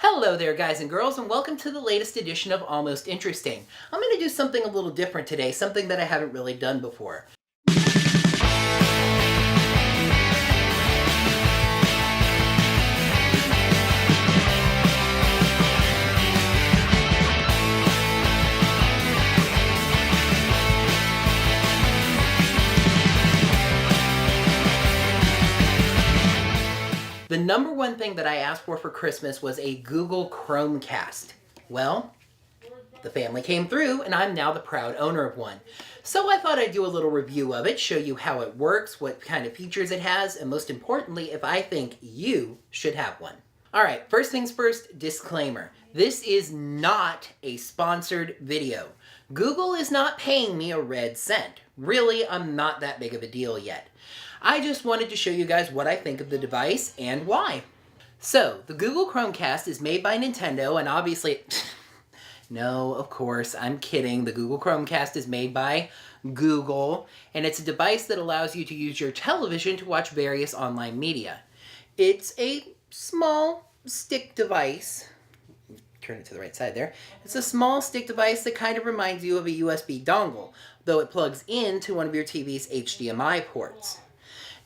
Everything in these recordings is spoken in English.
Hello there guys and girls, and welcome to the latest edition of Almost Interesting. I'm going to do something a little different today, something that I haven't really done before. The number one thing that I asked for Christmas was a Google Chromecast. Well, the family came through and I'm now the proud owner of one. So I thought I'd do a little review of it, show you how it works, what kind of features it has, and most importantly, if I think you should have one. Alright, first things first, disclaimer. This is not a sponsored video. Google is not paying me a red cent. Really, I'm not that big of a deal yet. I just wanted to show you guys what I think of the device and why. So, the Google Chromecast is made by Nintendo, and obviously, no, of course, I'm kidding. The Google Chromecast is made by Google, and it's a device that allows you to use your television to watch various online media. It's a small stick device. Turn it to the right side there. It's a small stick device that kind of reminds you of a USB dongle, though it plugs into one of your TV's HDMI ports.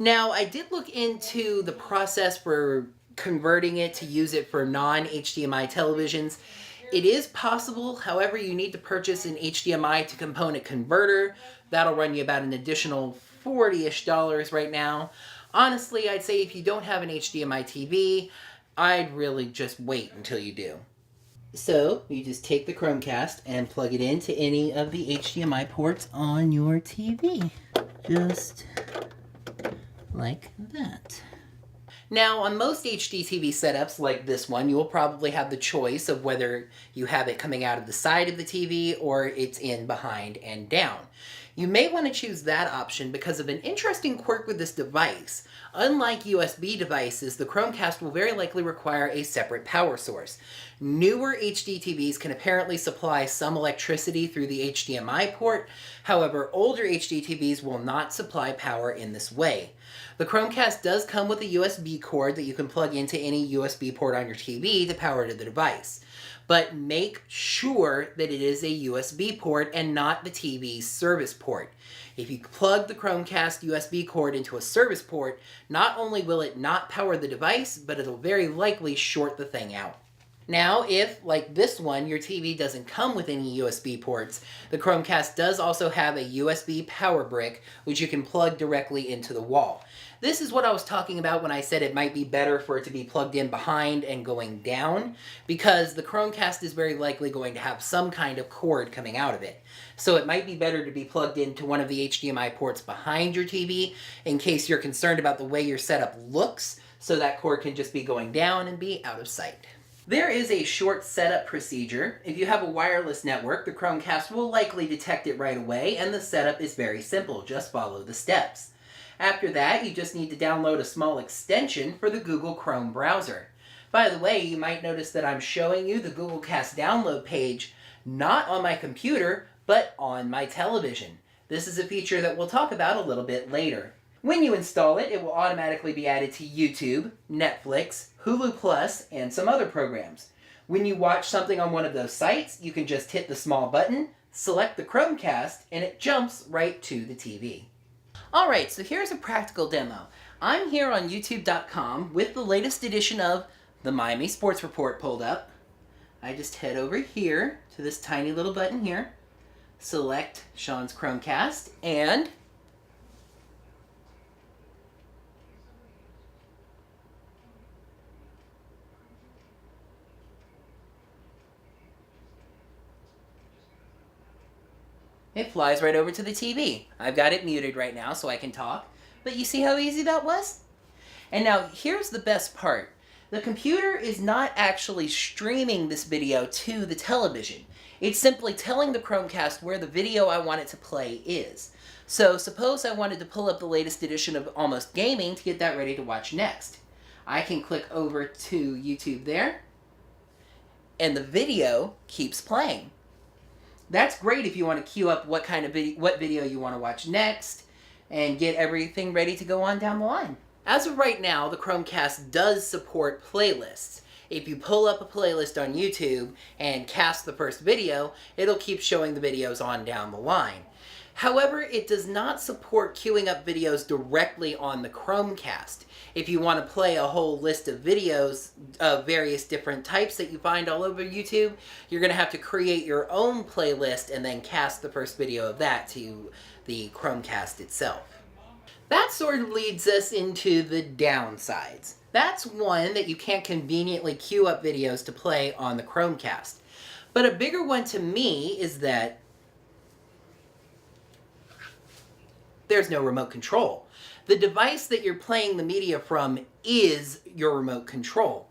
Now, I did look into the process for converting it to use it for non-HDMI televisions. It is possible, however, you need to purchase an HDMI to component converter. That'll run you about an additional $40-ish right now. Honestly, I'd say if you don't have an HDMI TV, I'd really just wait until you do. So, you just take the Chromecast and plug it into any of the HDMI ports on your TV. Just like that. Now, on most HD TV setups like this one, you will probably have the choice of whether you have it coming out of the side of the TV or it's in behind and down. You may want to choose that option because of an interesting quirk with this device. Unlike USB devices, the Chromecast will very likely require a separate power source. Newer HD TVs can apparently supply some electricity through the HDMI port. However, older HD TVs will not supply power in this way. The Chromecast does come with a USB cord that you can plug into any USB port on your TV to power to the device. But make sure that it is a USB port and not the TV's service port. If you plug the Chromecast USB cord into a service port, not only will it not power the device, but it'll very likely short the thing out. Now, if, like this one, your TV doesn't come with any USB ports, the Chromecast does also have a USB power brick, which you can plug directly into the wall. This is what I was talking about when I said it might be better for it to be plugged in behind and going down, because the Chromecast is very likely going to have some kind of cord coming out of it. So it might be better to be plugged into one of the HDMI ports behind your TV in case you're concerned about the way your setup looks, so that cord can just be going down and be out of sight. There is a short setup procedure. If you have a wireless network, the Chromecast will likely detect it right away, and the setup is very simple. Just follow the steps. After that, you just need to download a small extension for the Google Chrome browser. By the way, you might notice that I'm showing you the Google Cast download page not on my computer, but on my television. This is a feature that we'll talk about a little bit later. When you install it, it will automatically be added to YouTube, Netflix, Hulu Plus, and some other programs. When you watch something on one of those sites, you can just hit the small button, select the Chromecast, and it jumps right to the TV. Alright, so here's a practical demo. I'm here on YouTube.com with the latest edition of the Miami Sports Report pulled up. I just head over here to this tiny little button here, select Sean's Chromecast, and it flies right over to the TV. I've got it muted right now so I can talk, but you see how easy that was? And now here's the best part. The computer is not actually streaming this video to the television. It's simply telling the Chromecast where the video I want it to play is. So suppose I wanted to pull up the latest edition of Almost Gaming to get that ready to watch next. I can click over to YouTube there, and the video keeps playing. That's great if you want to queue up what video you want to watch next and get everything ready to go on down the line. As of right now, the Chromecast does support playlists. If you pull up a playlist on YouTube and cast the first video, it'll keep showing the videos on down the line. However, it does not support queuing up videos directly on the Chromecast. If you want to play a whole list of videos of various different types that you find all over YouTube, you're going to have to create your own playlist and then cast the first video of that to the Chromecast itself. That sort of leads us into the downsides. That's one, that you can't conveniently queue up videos to play on the Chromecast. But a bigger one to me is that there's no remote control. The device that you're playing the media from is your remote control.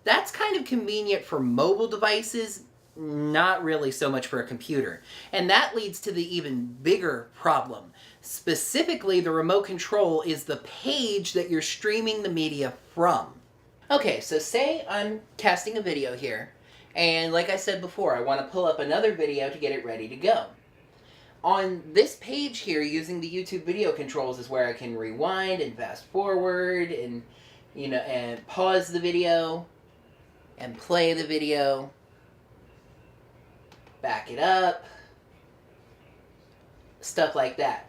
That's kind of convenient for mobile devices, not really so much for a computer. And that leads to the even bigger problem. Specifically, the remote control is the page that you're streaming the media from. Okay, so say I'm casting a video here, and like I said before, I want to pull up another video to get it ready to go. On this page here, using the YouTube video controls is where I can rewind and fast forward and, and pause the video and play the video, back it up, stuff like that.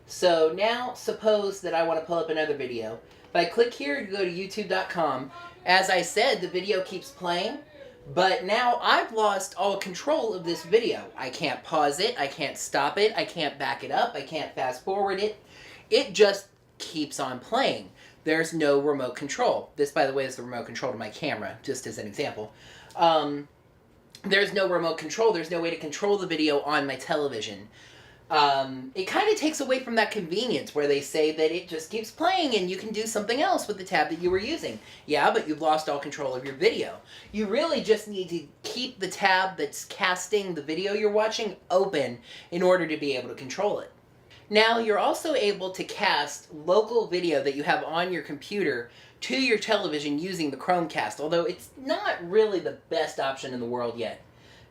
So now, suppose that I want to pull up another video. If I click here and go to youtube.com, as I said, the video keeps playing. But now I've lost all control of this video. I can't pause it, I can't stop it, I can't back it up, I can't fast forward it. It just keeps on playing. There's no remote control. This, by the way, is the remote control to my camera, just as an example. There's no remote control. There's no way to control the video on my television. It kind of takes away from that convenience where they say that it just keeps playing and you can do something else with the tab that you were using. Yeah, but you've lost all control of your video. You really just need to keep the tab that's casting the video you're watching open in order to be able to control it. Now, you're also able to cast local video that you have on your computer to your television using the Chromecast, although it's not really the best option in the world yet.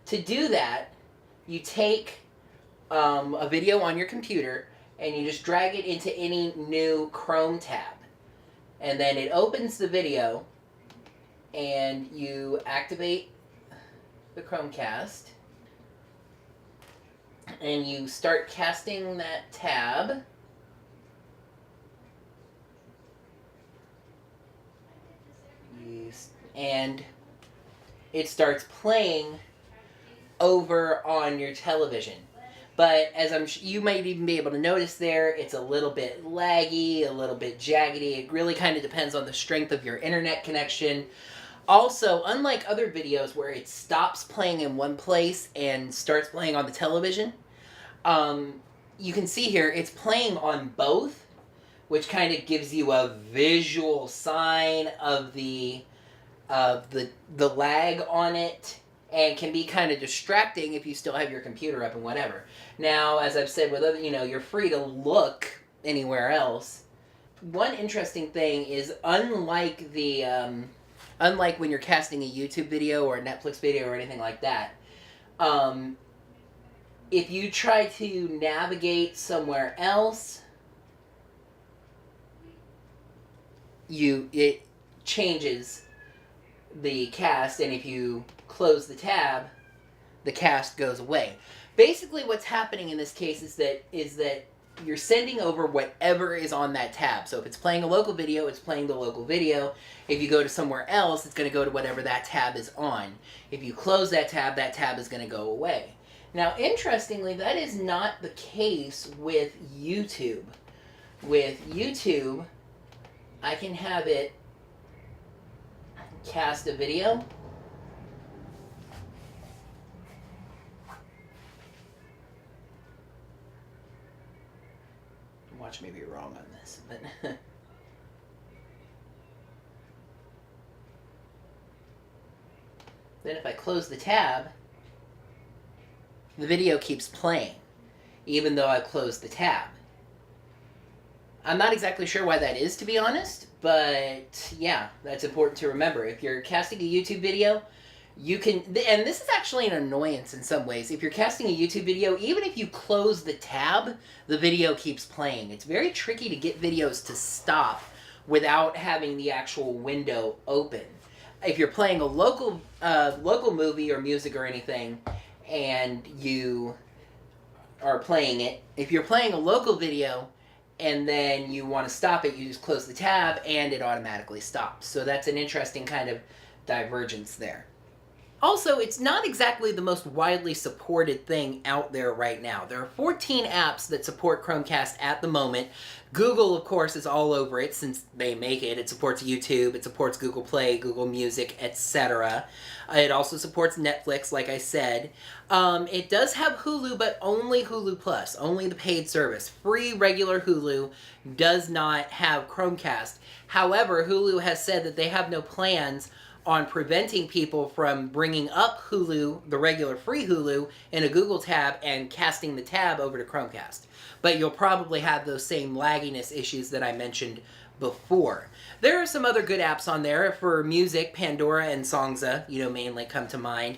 To do that, you take a video on your computer and you just drag it into any new Chrome tab. And then it opens the video and you activate the Chromecast and you start casting that tab. And it starts playing over on your television. But as you might even be able to notice there, it's a little bit laggy, a little bit jaggedy. It really kind of depends on the strength of your internet connection. Also, unlike other videos where it stops playing in one place and starts playing on the television, you can see here it's playing on both, which kind of gives you a visual sign of the lag on it, and can be kind of distracting if you still have your computer up and whatever. Now, as I've said with other, you're free to look anywhere else. One interesting thing is, unlike when you're casting a YouTube video or a Netflix video or anything like that, if you try to navigate somewhere else, it changes the cast, and if you close the tab, the cast goes away. Basically, what's happening in this case is that you're sending over whatever is on that tab. So if it's playing a local video, it's playing the local video. If you go to somewhere else, it's going to go to whatever that tab is on. If you close that tab is going to go away. Now, interestingly, that is not the case with YouTube. With YouTube, I can have it cast a video. Watch me be wrong on this, but then if I close the tab, the video keeps playing, even though I closed the tab. I'm not exactly sure why that is, to be honest, but yeah, that's important to remember. If you're casting a YouTube video, you can, and this is actually an annoyance in some ways. If you're casting a YouTube video, even if you close the tab, the video keeps playing. It's very tricky to get videos to stop without having the actual window open. if you're playing a local movie or music or anything, and you are playing it, if you're playing a local video and then you want to stop it, you just close the tab and it automatically stops. So that's an interesting kind of divergence there. Also, it's not exactly the most widely supported thing out there right now. There are 14 apps that support Chromecast at the moment. Google, of course, is all over it since they make it. It supports YouTube, it supports Google Play, Google Music, etc. It also supports Netflix, like I said. It does have Hulu, but only Hulu Plus, only the paid service. Free regular Hulu does not have Chromecast. However, Hulu has said that they have no plans on preventing people from bringing up Hulu, the regular free Hulu, in a Google tab and casting the tab over to Chromecast. But you'll probably have those same lagginess issues that I mentioned before. There are some other good apps on there for music. Pandora and Songza, mainly come to mind.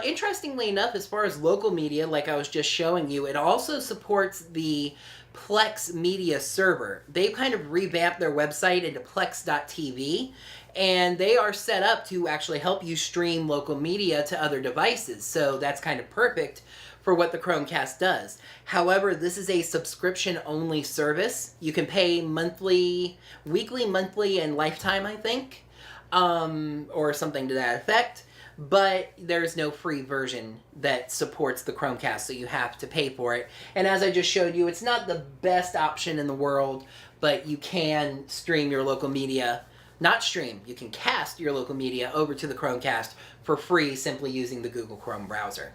Interestingly enough, as far as local media, like I was just showing you, it also supports the Plex media server. They've kind of revamped their website into plex.tv, and they are set up to actually help you stream local media to other devices. So that's kind of perfect for what the Chromecast does. However, this is a subscription-only service. You can pay monthly, weekly, monthly, and lifetime, I think, or something to that effect. But there's no free version that supports the Chromecast, so you have to pay for it. And as I just showed you, it's not the best option in the world, but you can stream your local media. Not stream, you can cast your local media over to the Chromecast for free simply using the Google Chrome browser.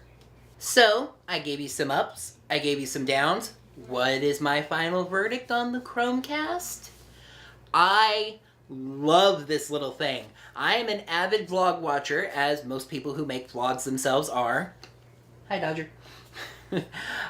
So, I gave you some ups, I gave you some downs. What is my final verdict on the Chromecast? I love this little thing. I am an avid vlog watcher, as most people who make vlogs themselves are. Hi, Dodger.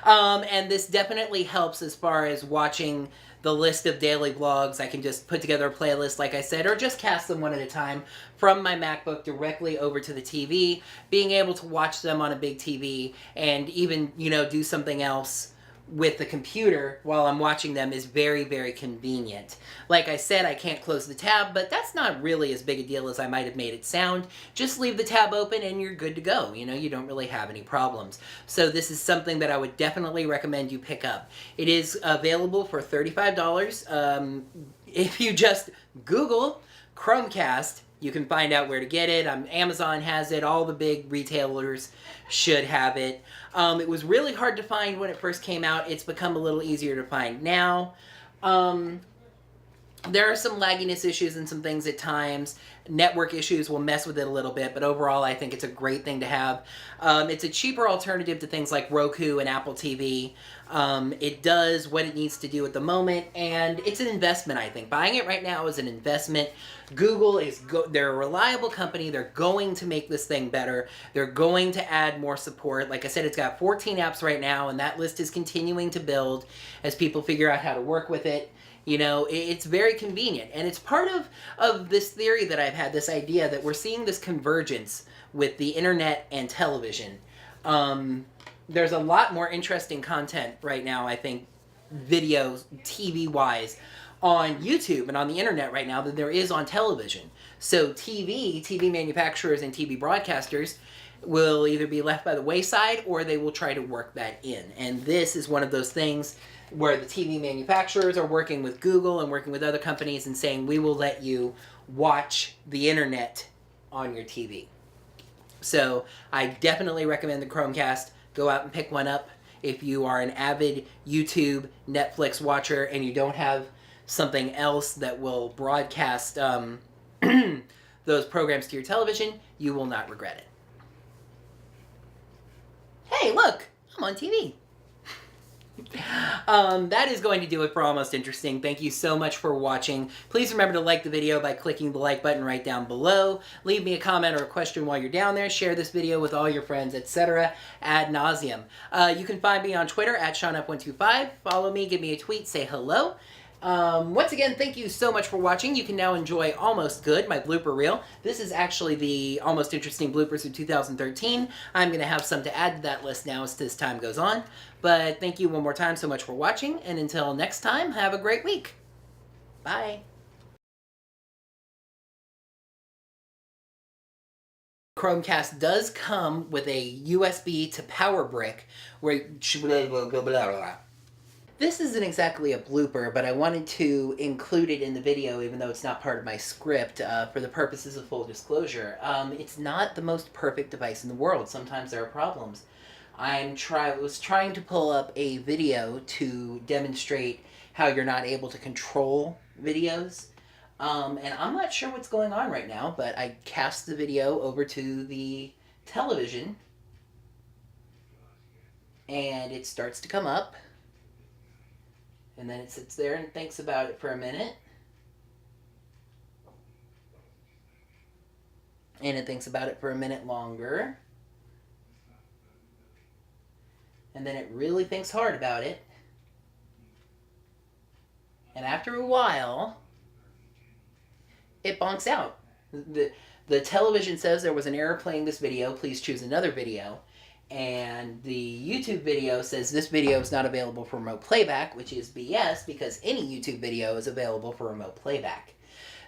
And this definitely helps as far as watching the list of daily vlogs. I can just put together a playlist, like I said, or just cast them one at a time from my MacBook directly over to the TV. Being able to watch them on a big TV and even, do something else with the computer while I'm watching them is very, very convenient. Like I said, I can't close the tab, but that's not really as big a deal as I might have made it sound. Just leave the tab open and you're good to go. You don't really have any problems. So this is something that I would definitely recommend you pick up. It is available for $35. If you just Google Chromecast, you can find out where to get it. Amazon has it. All the big retailers should have it. It was really hard to find when it first came out. It's become a little easier to find now. There are some lagginess issues and some things at times. Network issues will mess with it a little bit, but overall I think it's a great thing to have. It's a cheaper alternative to things like Roku and Apple TV. It does what it needs to do at the moment, and it's an investment, I think. Buying it right now is an investment. Google they're a reliable company. They're going to make this thing better. They're going to add more support. Like I said, it's got 14 apps right now, and that list is continuing to build as people figure out how to work with it. It's very convenient, and it's part of this theory that I've had, this idea that we're seeing this convergence with the internet and television. There's a lot more interesting content right now, I think, videos, TV-wise, on YouTube and on the internet right now than there is on television. So TV manufacturers and TV broadcasters will either be left by the wayside or they will try to work that in. And this is one of those things where the TV manufacturers are working with Google and working with other companies and saying, we will let you watch the internet on your TV. So I definitely recommend the Chromecast. Go out and pick one up if you are an avid YouTube, Netflix watcher and you don't have something else that will broadcast those programs to your television. You will not regret it. Hey, look, I'm on TV. That is going to do it for Almost Interesting. Thank you so much for watching. Please remember to like the video by clicking the like button right down below. Leave me a comment or a question while you're down there. Share this video with all your friends, etc. ad nauseum. You can find me on Twitter at SeanUp125. Follow me, give me a tweet, say hello. Once again, thank you so much for watching. You can now enjoy Almost Good, my blooper reel. This is actually the Almost Interesting bloopers of 2013. I'm going to have some to add to that list now as this time goes on. But thank you one more time so much for watching, and until next time, have a great week. Bye. Chromecast does come with a USB to power brick where this isn't exactly a blooper, but I wanted to include it in the video even though it's not part of my script for the purposes of full disclosure. It's not the most perfect device in the world. Sometimes there are problems. I was trying to pull up a video to demonstrate how you're not able to control videos. And I'm not sure what's going on right now, but I cast the video over to the television and it starts to come up. And then it sits there and thinks about it for a minute. And it thinks about it for a minute longer. And then it really thinks hard about it. And after a while, it bonks out. The television says there was an error playing this video. Please choose another video. And the YouTube video says this video is not available for remote playback, which is BS because any YouTube video is available for remote playback.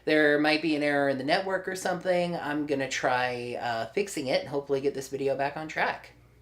There might be an error in the network or something. I'm going to try fixing it and hopefully get this video back on track.